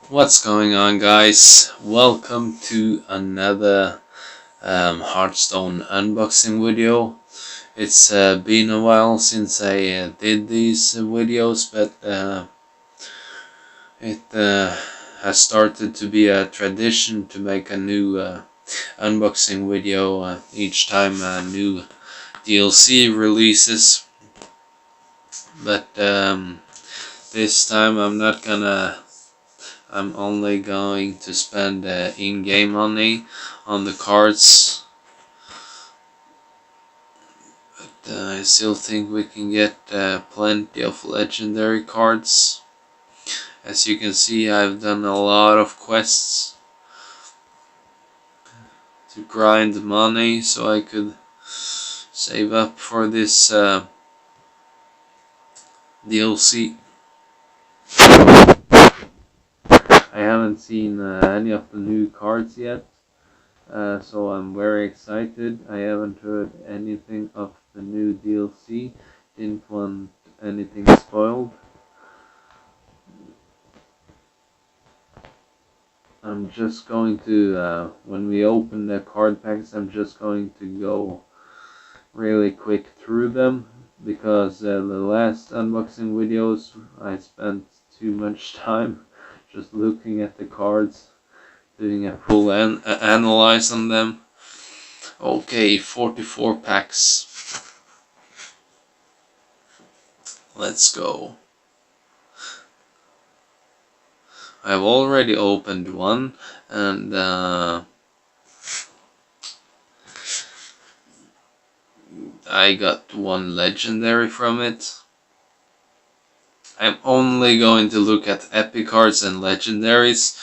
What's going on, guys? Welcome to another Hearthstone unboxing video. It's been a while since I did these videos, but it has started to be a tradition to make a new unboxing video each time a new DLC releases. But this time I'm only going to spend in-game money on the cards, but I still think we can get plenty of legendary cards. As you can see, I've done a lot of quests to grind money so I could save up for this DLC. I haven't seen any of the new cards yet, so I'm very excited. I haven't heard anything of the new DLC, didn't want anything spoiled. I'm just going to, when we open the card packs, I'm just going to go really quick through them, because the last unboxing videos I spent too much time just looking at the cards, doing a full analyze on them. Okay, 44 packs. Let's go. I've already opened one, and I got one legendary from it. I'm only going to look at epic cards and legendaries.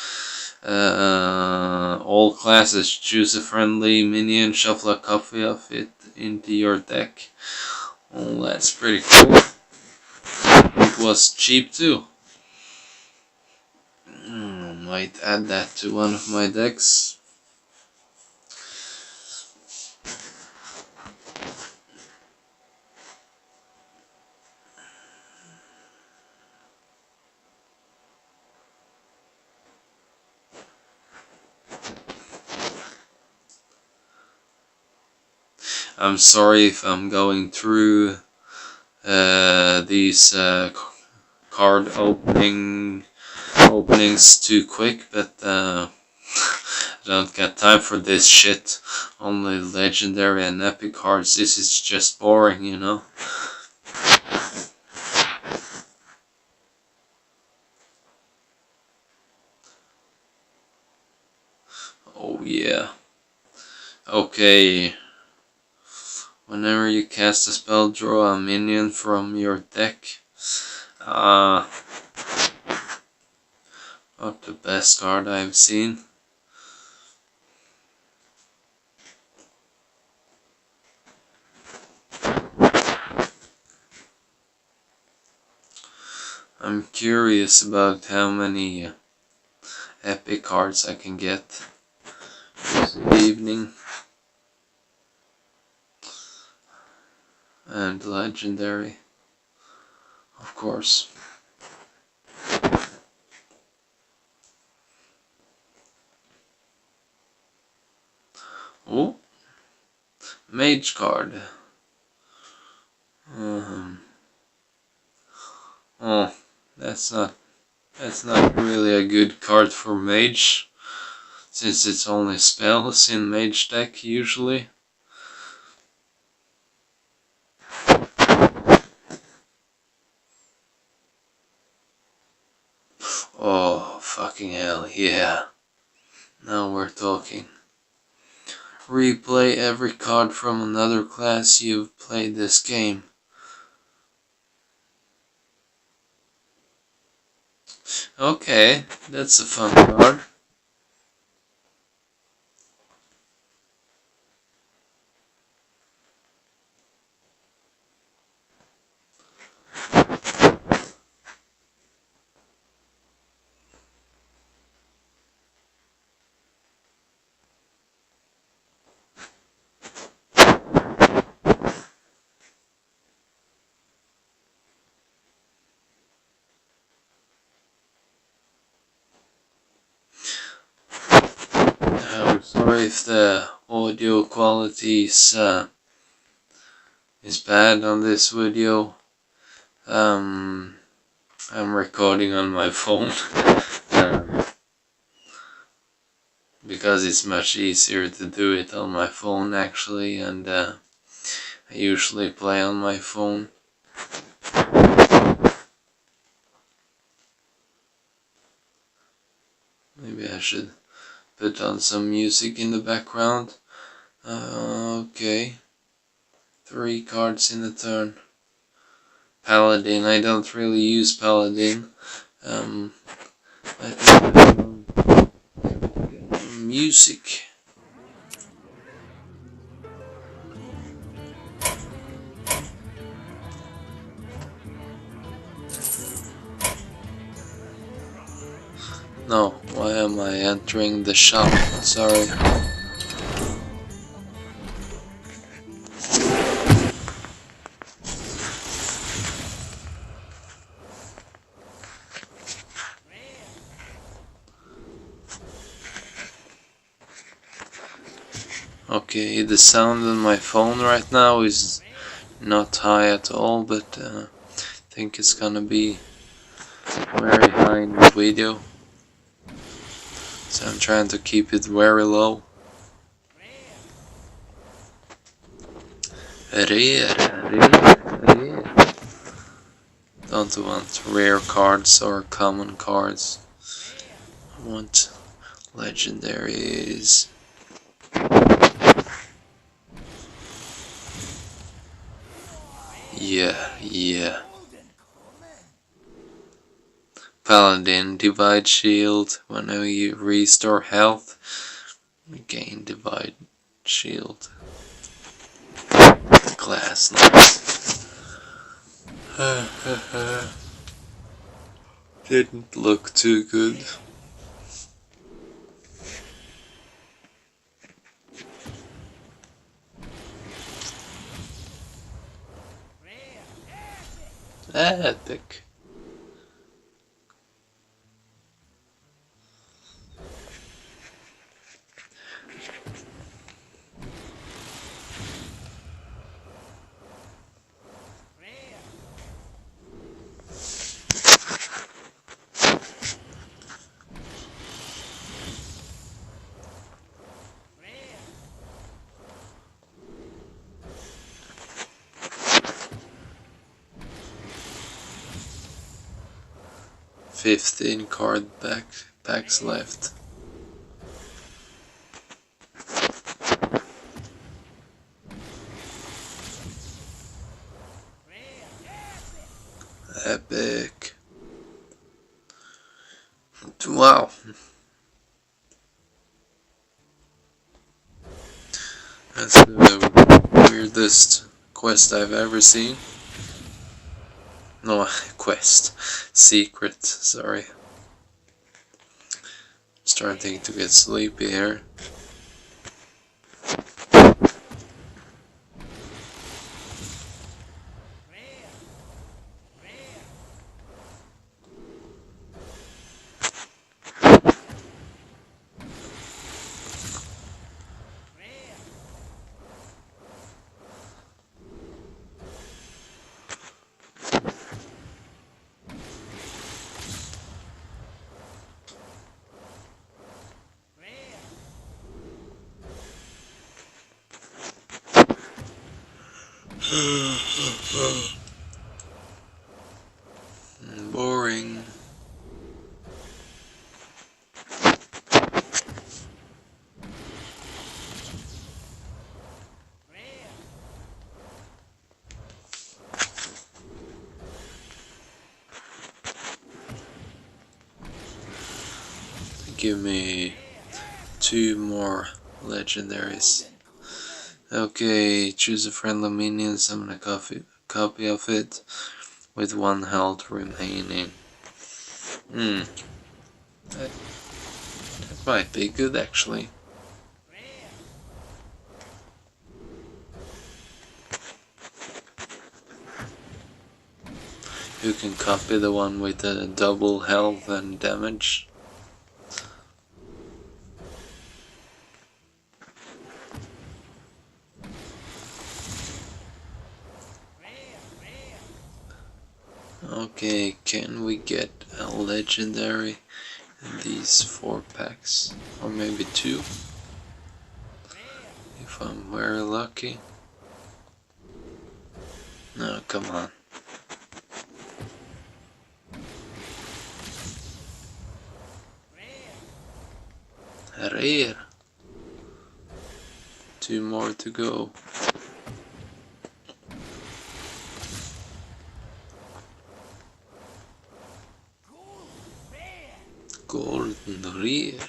All classes, choose a friendly minion, shuffle a copy of it into your deck. Oh, that's pretty cool. It was cheap too. Might add that to one of my decks. I'm sorry if I'm going through these card openings too quick, but I don't got time for this shit. Only legendary and epic cards. This is just boring, you know. Oh yeah. Okay. Whenever you cast a spell, draw a minion from your deck. Not the best card I've seen. I'm curious about how many epic cards I can get this evening. And legendary, of course. Oh, mage card. Oh, that's not really a good card for mage, since it's only spells in mage deck usually. Oh, fucking hell, yeah. Now we're talking. Replay every card from another class you've played this game. Okay, that's a fun card. Sorry if the audio quality is bad on this video. I'm recording on my phone because it's much easier to do it on my phone actually, and I usually play on my phone. Maybe I should put on some music in the background. Okay. 3 cards in a turn. Paladin. I don't really use Paladin. I think music. No, why am I entering the shop? Sorry. Okay, the sound on my phone right now is not high at all, but I think it's gonna be very high in the video. So I'm trying to keep it very low. Don't want rare cards or common cards. I want legendaries. Yeah. Paladin, divide shield. Whenever you restore health, gain divide shield. Glass knight. Didn't look too good. Epic. $15 card packs left. Epic. Wow. That's the weirdest quest I've ever seen. No, quest. Secret, sorry. Starting to get sleepy here. Boring. Give me 2 more legendaries. Okay, choose a friendly minion, summon a copy of it with 1 health remaining. That might be good actually. You can copy the one with the double health and damage. Okay, can we get a legendary in these 4 packs? Or maybe 2? If I'm very lucky. No, come on. Rare. 2 more to go. Golden rare.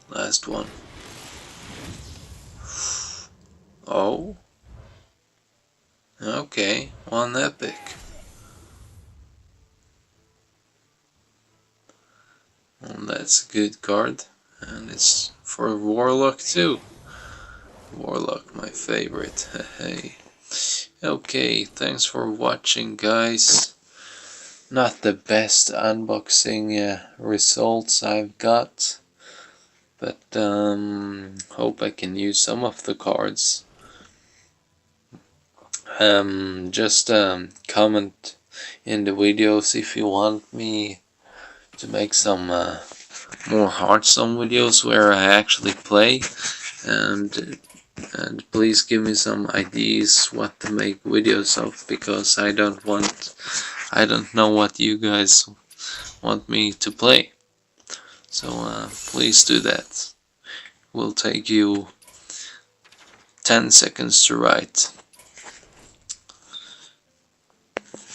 Last one. Oh. Okay, 1 epic. Well, that's a good card. And it's for Warlock too. Warlock, my favorite. Hey. Okay, thanks for watching, guys. Not the best unboxing results I've got, but hope I can use some of the cards. Just comment in the videos if you want me to make some more Hearthstone videos where I actually play, and please give me some ideas what to make videos of, because I don't know what you guys want me to play. So please do that. Will take you 10 seconds to write.